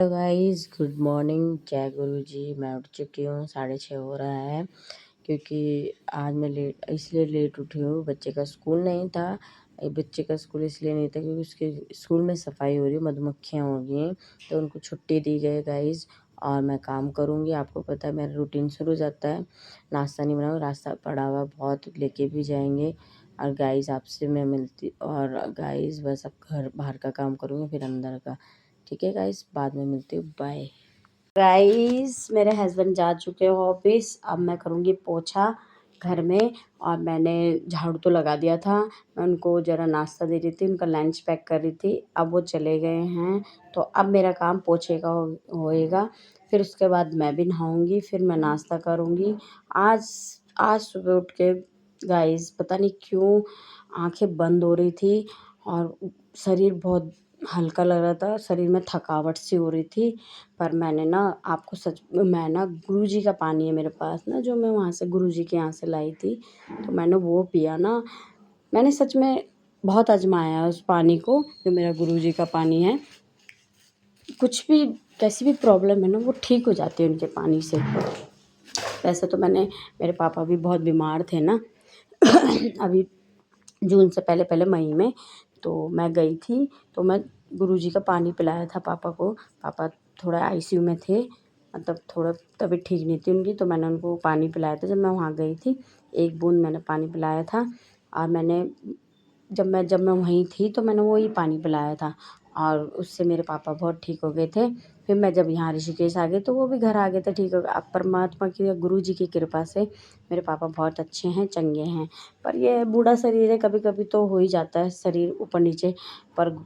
Hello guys, good morning. जय गुरु जी। मैं उठ चुकी हूँ, 6:30 हो रहा है क्योंकि आज मैं लेट उठी हूँ। बच्चे का स्कूल नहीं था। बच्चे का स्कूल इसलिए नहीं था क्योंकि उसके स्कूल में सफाई हो रही है, मधुमक्खियाँ हो गई हैं, तो उनको छुट्टी दी गई गाइस। और मैं काम करूँगी। आपको पता है मेरा रूटीन शुरू हो जाता है। नाश्ता नहीं बनाऊँ, रास्ता पड़ा हुआ बहुत, लेके भी जाएंगे। और गाइस आपसे मैं मिलती, और गाइस बस अब घर बाहर का काम करूँगी फिर अंदर का। ठीक है गाइस, बाद में मिलती हूँ, बाय। गाइस मेरे हस्बैंड जा चुके हैं ऑफिस। अब मैं करूँगी पोछा घर में, और मैंने झाड़ू तो लगा दिया था। मैं उनको ज़रा नाश्ता दे रही थी, उनका लंच पैक कर रही थी। अब वो चले गए हैं, तो अब मेरा काम पोछे का होएगा। फिर उसके बाद मैं भी नहाऊंगी, फिर मैं नाश्ता करूँगी। आज आज सुबह उठ के गाइस पता नहीं क्यों आंखें बंद हो रही थी और शरीर बहुत हल्का लग रहा था, शरीर में थकावट सी हो रही थी। पर मैंने ना आपको सच मैं ना गुरुजी का पानी है मेरे पास ना, जो मैं वहाँ से गुरुजी के यहाँ से लाई थी, तो मैंने वो पिया ना। मैंने सच में बहुत आजमाया उस पानी को, जो मेरा गुरुजी का पानी है। कुछ भी कैसी भी प्रॉब्लम है ना, वो ठीक हो जाती है उनके पानी से। वैसे तो मेरे पापा भी बहुत बीमार थे ना अभी जून से पहले मई में, तो मैं गई थी, तो मैं गुरुजी का पानी पिलाया था पापा को। पापा थोड़ा आईसीयू में थे, मतलब थोड़ा तबीयत ठीक नहीं थी उनकी, तो मैंने उनको पानी पिलाया था जब मैं वहाँ गई थी। 1 बूँद मैंने पानी पिलाया था। और जब मैं वहीं थी तो मैंने वही पानी पिलाया था, और उससे मेरे पापा बहुत ठीक हो गए थे। फिर मैं जब यहाँ ऋषिकेश आ गई तो वो भी घर आ गए थे, ठीक हो गए। अब परमात्मा की या गुरुजी की कृपा से मेरे पापा बहुत अच्छे हैं, चंगे हैं। पर ये बूढ़ा शरीर है, कभी कभी तो हो ही जाता है शरीर ऊपर नीचे। पर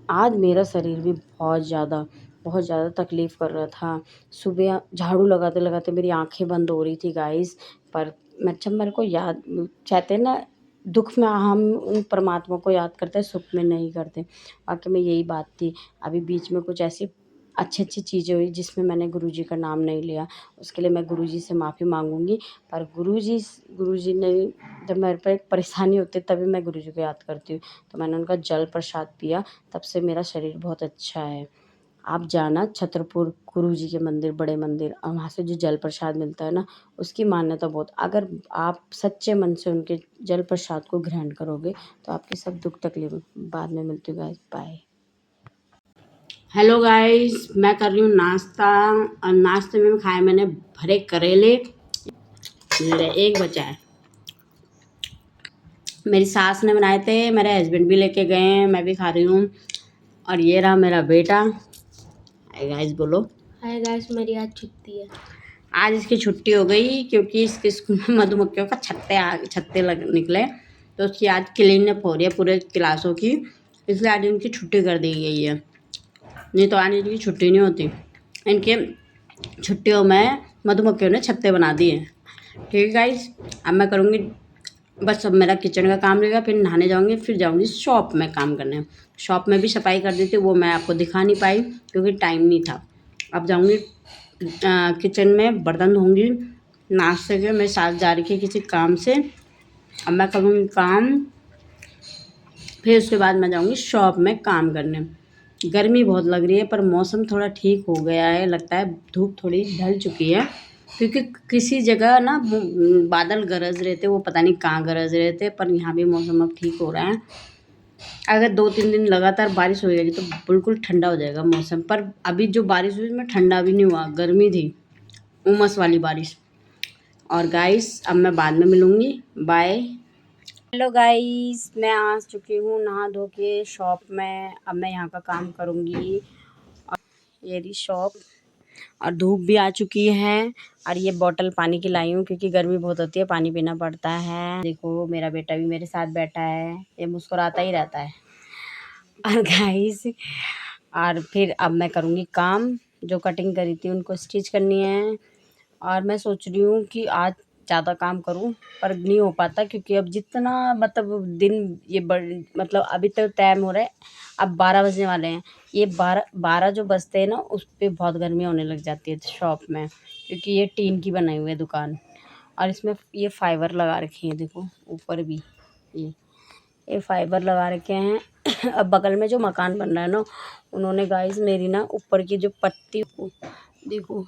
आज मेरा शरीर भी बहुत ज़्यादा तकलीफ़ कर रहा था। सुबह झाड़ू लगाते लगाते मेरी आंखें बंद हो रही थी गाइस। पर जब मेरे को याद, कहते हैं ना, दुख में हम उन परमात्मा को याद करते हैं, सुख में नहीं करते। वाकई में यही बात थी। अभी बीच में कुछ ऐसी अच्छी अच्छी चीज़ें हुई जिसमें मैंने गुरुजी का नाम नहीं लिया, उसके लिए मैं गुरुजी से माफ़ी मांगूंगी। पर गुरुजी ने, जब मेरे पर एक परेशानी होती है तभी मैं गुरुजी को याद करती हूँ। तो मैंने उनका जल प्रसाद पिया, तब से मेरा शरीर बहुत अच्छा है। आप जाना छतरपुर गुरुजी के मंदिर, बड़े मंदिर, और वहाँ से जो जल प्रसाद मिलता है ना, उसकी मान्यता बहुत। अगर आप सच्चे मन से उनके जल प्रसाद को ग्रहण करोगे तो आपके सब दुख तकलीफ। बाद में मिलती हूँ गाइस, बाय। हेलो गाइस, मैं कर रही हूँ नाश्ता, और नाश्ते में खाए मैंने भरे करेले। एक बचा है, मेरी सास ने बनाए थे, मेरे हस्बैंड भी लेके गए हैं, मैं भी खा रही हूँ। और ये रहा मेरा बेटा। हाय गाइस बोलो। हाय गाइस, मेरी आज छुट्टी है। आज इसकी छुट्टी हो गई क्योंकि इसके स्कूल में मधुमक्खियों का छत्ते निकले, तो उसकी आज क्लीनअप हो रही है पूरे क्लासों की, इसलिए आज इनकी छुट्टी कर दी गई है। नहीं तो आज इनकी छुट्टी नहीं होती। इनके छुट्टियों में मधुमक्खियों ने छत्ते बना दिए हैं। ठीक है गाइस, अब मैं करूँगी, बस अब मेरा किचन का काम रहेगा, फिर नहाने जाऊँगी, फिर जाऊँगी शॉप में काम करने। शॉप में भी सफाई कर दी थी, वो मैं आपको दिखा नहीं पाई क्योंकि टाइम नहीं था। अब जाऊँगी किचन में, बर्तन धोऊँगी। नाश्ते के मेरे साथ जा रही थी किसी काम से, अब मैं करूँगी काम, फिर उसके बाद मैं जाऊँगी शॉप में काम करने। गर्मी बहुत लग रही है, पर मौसम थोड़ा ठीक हो गया है, लगता है धूप थोड़ी ढल चुकी है, क्योंकि किसी जगह ना बादल गरज रहे थे, वो पता नहीं कहाँ गरज रहे थे, पर यहाँ भी मौसम अब ठीक हो रहा है। अगर 2-3 दिन लगातार बारिश हो जाएगी तो बिल्कुल ठंडा हो जाएगा मौसम। पर अभी जो बारिश हुई उसमें ठंडा भी नहीं हुआ, गर्मी थी, उमस वाली बारिश। और गाइस अब मैं बाद में मिलूँगी, बाय। हेलो गाइस, मैं आ चुकी हूँ नहा धो के शॉप में। अब मैं यहाँ का काम करूँगी। ये रही शॉप, और धूप भी आ चुकी है। और ये बॉटल पानी की लाई हूँ क्योंकि गर्मी बहुत होती है, पानी पीना पड़ता है। देखो मेरा बेटा भी मेरे साथ बैठा है, ये मुस्कुराता ही रहता है। और गाइस, और फिर अब मैं करूँगी काम, जो कटिंग करी थी उनको स्टिच करनी है। और मैं सोच रही हूँ कि आज ज़्यादा काम करूँ, पर नहीं हो पाता क्योंकि अब जितना, मतलब दिन ये मतलब अभी तो टाइम हो रहा है, अब 12 बजने वाले हैं। ये 12 जो बजते हैं ना, उस पे बहुत गर्मी होने लग जाती है शॉप में, क्योंकि ये टीन की बनाई हुई है दुकान, और इसमें ये फाइबर लगा रखी है, देखो ऊपर भी ये ये फाइबर लगा रखे हैं। अब बगल में जो मकान बन रहा है ना, उन्होंने गाइस मेरी ना ऊपर की जो पत्ती देखो,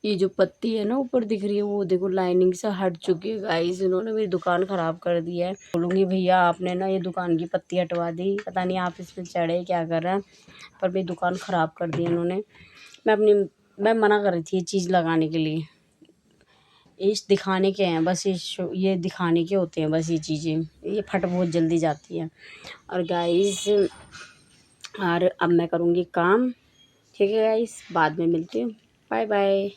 ये जो पत्ती है ना ऊपर दिख रही है, वो देखो लाइनिंग से हट चुकी है गाइस। इन्होंने मेरी दुकान ख़राब कर दी है। बोलूँगी भैया आपने ना ये दुकान की पत्ती हटवा दी, पता नहीं आप इस पर चढ़े क्या कर रहे हैं, पर मेरी दुकान ख़राब कर दी इन्होंने। मैं मना कर रही थी ये चीज़ लगाने के लिए। ये दिखाने के हैं बस, ये दिखाने के होते हैं बस ये चीज़ें, ये फट बहुत जल्दी जाती है। और गाइस और अब मैं करूँगी काम, ठीक है गाइस, बाद में मिलती हूँ, बाय बाय।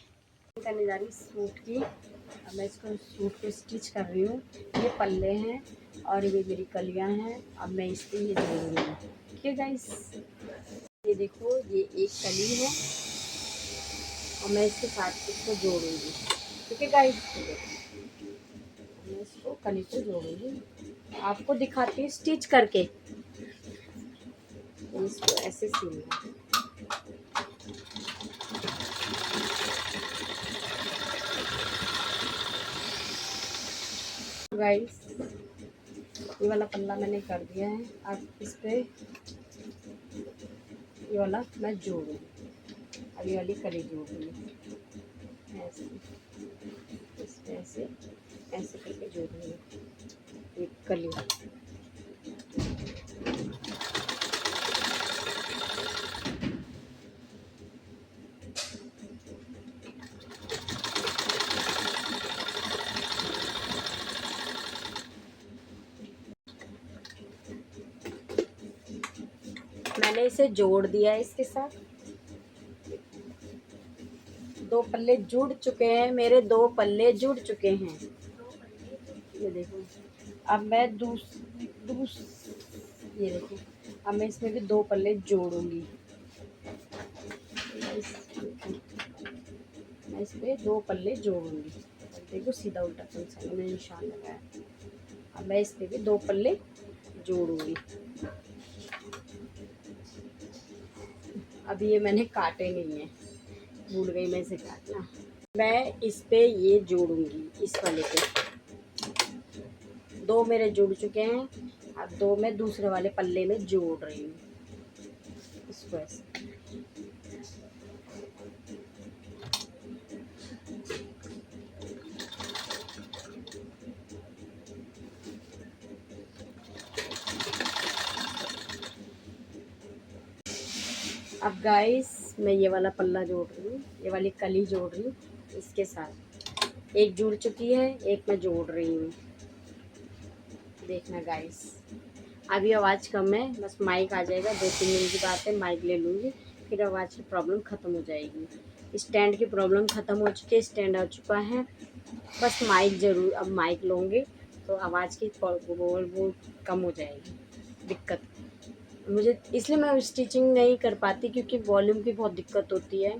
करने जा रही सूट की, अब मैं इसको सूट को स्टिच कर रही हूँ। ये पल्ले हैं और ये मेरी कलियाँ हैं। अब मैं इसको ये जोड़ूँगी, ठीक है गाइस। ये देखो, ये एक कली है और मैं इसके साथ इसको जोड़ूँगी, ठीक है गाइस। मैं इसको कली को जोड़ूँगी, आपको दिखाती हूँ स्टिच करके। इसको ऐसे सीना है। गाइस ये वाला पल्ला मैंने कर दिया है। अब इस पे ये वाला मैं जोड़ूँ, अब ये वाली कली जोड़ूँगी ऐसे, इस पे ऐसे ऐसे करके जोड़ूँगी एक कली। मैंने इसे जोड़ दिया है इसके साथ। दो पल्ले जुड़ चुके हैं मेरे, दो पल्ले जुड़ चुके हैं, ये देखो। अब मैं ये देखो, अब मैं इसमें भी दो पल्ले जोड़ूंगी। मैं इस पे दो पल्ले जोड़ूंगी, देखो सीधा उल्टा मैंने निशान लगाया। अब मैं इस पे भी दो पल्ले जोड़ूंगी। अब ये मैंने काटे नहीं है, भूल गई मैं इसे काटना। मैं इस पे ये जोड़ूंगी, इस वाले पे दो मेरे जुड़ चुके हैं। अब दो मैं दूसरे वाले पल्ले में जोड़ रही हूँ इसको ऐसे। अब गाइस मैं ये वाला पल्ला जोड़ रही हूँ, ये वाली कली जोड़ रही हूँ इसके साथ। एक जुड़ चुकी है, एक मैं जोड़ रही हूँ, देखना गाइस। अभी आवाज़ कम है, बस माइक आ जाएगा, 2-3 दिन की बात है, माइक ले लूँगी, फिर आवाज़ की प्रॉब्लम ख़त्म हो जाएगी। स्टैंड की प्रॉब्लम ख़त्म हो चुकी है, स्टैंड आ चुका है, बस माइक ज़रूर, अब माइक लूँगी तो आवाज़ की वो कम हो जाएगी दिक्कत। मुझे इसलिए मैं स्टिचिंग नहीं कर पाती क्योंकि वॉल्यूम की बहुत दिक्कत होती है।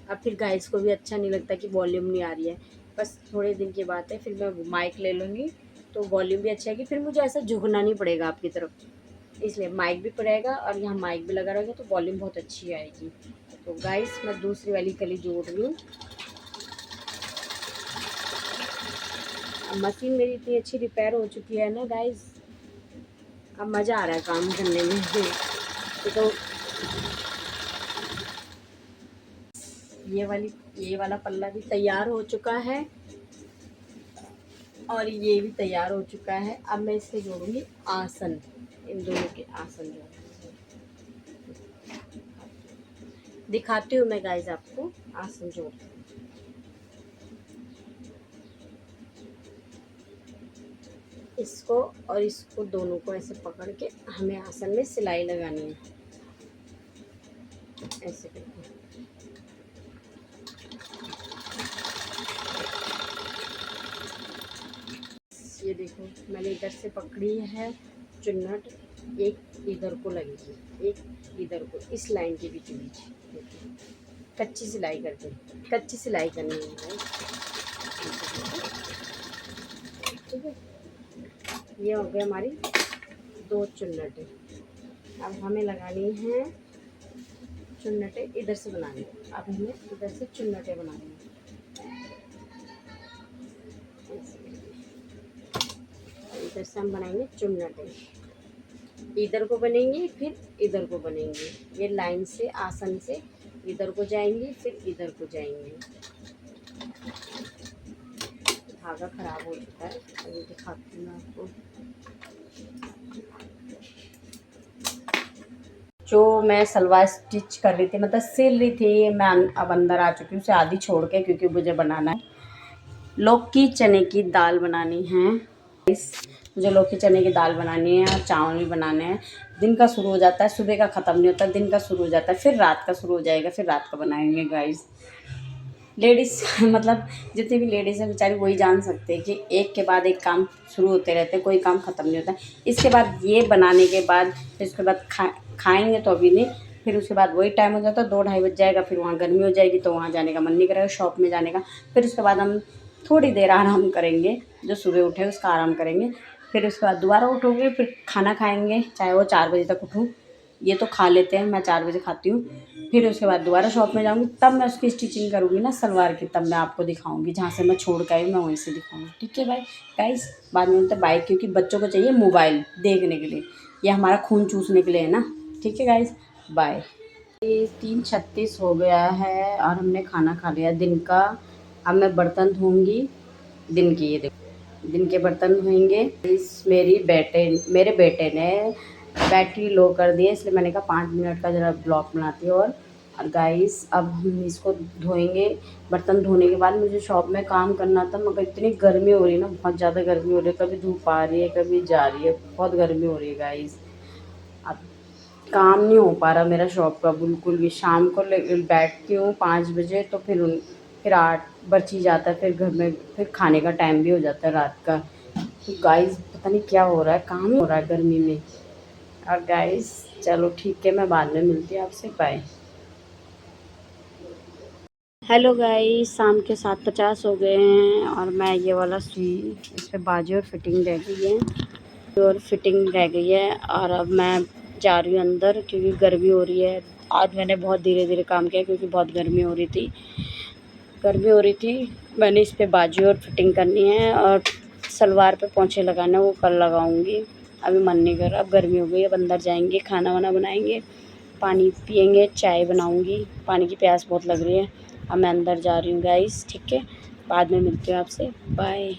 अब फिर गाइस को भी अच्छा नहीं लगता कि वॉल्यूम नहीं आ रही है। बस थोड़े दिन की बात है, फिर मैं माइक ले लूँगी तो वॉल्यूम भी अच्छा आएगी, फिर मुझे ऐसा झुकना नहीं पड़ेगा आपकी तरफ, इसलिए माइक भी पड़ेगा और यहाँ माइक भी लगा रहेगा तो वॉल्यूम बहुत अच्छी आएगी। तो गाइस मैं दूसरी वाली कली जोड़ रही हूँ। अब मशीन मेरी इतनी अच्छी रिपेयर हो चुकी है ना गाइस, अब मज़ा आ रहा है काम करने में। तो ये वाला पल्ला भी तैयार हो चुका है और ये भी तैयार हो चुका है। अब मैं इससे जोड़ूंगी आसन, इन दोनों के आसन जोड़ूंगी, दिखाती हूँ मैं गाइस आपको आसन जोड़ती हूँ। इसको और इसको दोनों को ऐसे पकड़ के हमें आसन में सिलाई लगानी है, ऐसे करके। ये देखो मैंने इधर से पकड़ी है चुन्नट, एक इधर को लगेगी, एक इधर को, इस लाइन के बीच बीच कच्ची सिलाई करके, कच्ची सिलाई करनी है, ठीक है। ये हो गई हमारी दो चुन्नटें। अब हमें लगानी है चुन्नटें, इधर से बनानी है, अब हमें इधर से चुन्नटें बनानी है। इधर से हम बनाएंगे चुन्नटें। इधर को बनेंगी फिर इधर को बनेंगी, ये लाइन से आसन से इधर को जाएंगी फिर इधर को जाएंगी। धागा खराब हो चुका है, अभी दिखाती हूँ मैं आपको। जो मैं सलवार स्टिच कर रही थी, मतलब सिल रही थी, मैं अब अंदर आ चुकी हूँ उसे आधी छोड़ के, क्योंकि मुझे बनाना है लौकी चने की दाल बनानी है। मुझे लौकी चने की दाल बनानी है और चावल भी बनाने हैं। दिन का शुरू हो जाता है, सुबह का ख़त्म नहीं होता, दिन का शुरू हो जाता है, फिर रात का शुरू हो जाएगा, फिर रात का बनाएंगे गाइस। लेडीज़ मतलब जितनी भी लेडीज़ हैं बेचारी वही जान सकते हैं कि एक के बाद एक काम शुरू होते रहते हैं, कोई काम ख़त्म नहीं होता। इसके बाद ये बनाने के बाद फिर उसके बाद खाएंगे तो अभी नहीं, फिर उसके बाद वही टाइम हो जाता है, 2-2:30 बज जाएगा, फिर वहाँ गर्मी हो जाएगी तो वहाँ जाने का मन नहीं करेगा, शॉप में जाने का। फिर उसके बाद हम थोड़ी देर आराम करेंगे, जो सुबह उठे उसका आराम करेंगे। फिर उसके बाद दोबारा उठोगे, फिर खाना खाएंगे, चाहे वो 4 बजे तक उठूँ, ये तो खा लेते हैं, मैं 4 बजे खाती हूँ। फिर उसके बाद दोबारा शॉप में जाऊँगी, तब मैं उसकी स्टिचिंग करूँगी ना सलवार की, तब मैं आपको दिखाऊँगी, जहाँ से मैं छोड़ के आई मैं वहीं से दिखाऊँगी। ठीक है भाई गाइस, बाद में मिलते हैं, बाय। क्योंकि बच्चों को चाहिए मोबाइल देखने के लिए, ये हमारा खून चूसने के लिए है ना। ठीक है गाइस, बाय। ये 3:36 हो गया है और हमने खाना खा लिया दिन का। अब मैं बर्तन धोऊँगी दिन की, ये देखो दिन के बर्तन धोएंगे। मेरे बेटे ने बैटरी लो कर दी है, इसलिए मैंने कहा 5 मिनट का ज़रा ब्लॉग बनाती हूँ। और गाइस अब हम इसको धोएंगे। बर्तन धोने के बाद मुझे शॉप में काम करना था, मगर इतनी गर्मी हो रही है ना, बहुत ज़्यादा गर्मी हो रही है, कभी धूप आ रही है कभी जा रही है, बहुत गर्मी हो रही है गाइस। अब काम नहीं हो पा रहा मेरा शॉप का बिल्कुल भी। शाम को बैठती हूँ 5 बजे, तो फिर 8 बज ही जाता है, फिर घर में फिर खाने का टाइम भी हो जाता है रात का। तो गाइस पता नहीं क्या हो रहा है, काम ही हो रहा है गर्मी में। और गाइस चलो ठीक है, मैं बाद में मिलती हूँ आपसे, बाय। हेलो गाइस, शाम के 7:50 हो गए हैं और मैं ये वाला सुई, इस पर बाजू और फिटिंग रह गई है, और अब मैं जा रही हूँ अंदर, क्योंकि गर्मी हो रही है। आज मैंने बहुत धीरे धीरे काम किया क्योंकि बहुत गर्मी हो रही थी। मैंने इस पे बाजू और फिटिंग करनी है और सलवार पे पोंछे लगाना है, वो कल लगाऊंगी। अभी मन नहीं कर रहा, अब गर्मी हो गई। अब अंदर जाएंगे, खाना वाना बनाएंगे, पानी पियेंगे, चाय बनाऊंगी, पानी की प्यास बहुत लग रही है। अब मैं अंदर जा रही हूँ गाइस, ठीक है, बाद में मिलती हूँ आपसे, बाय।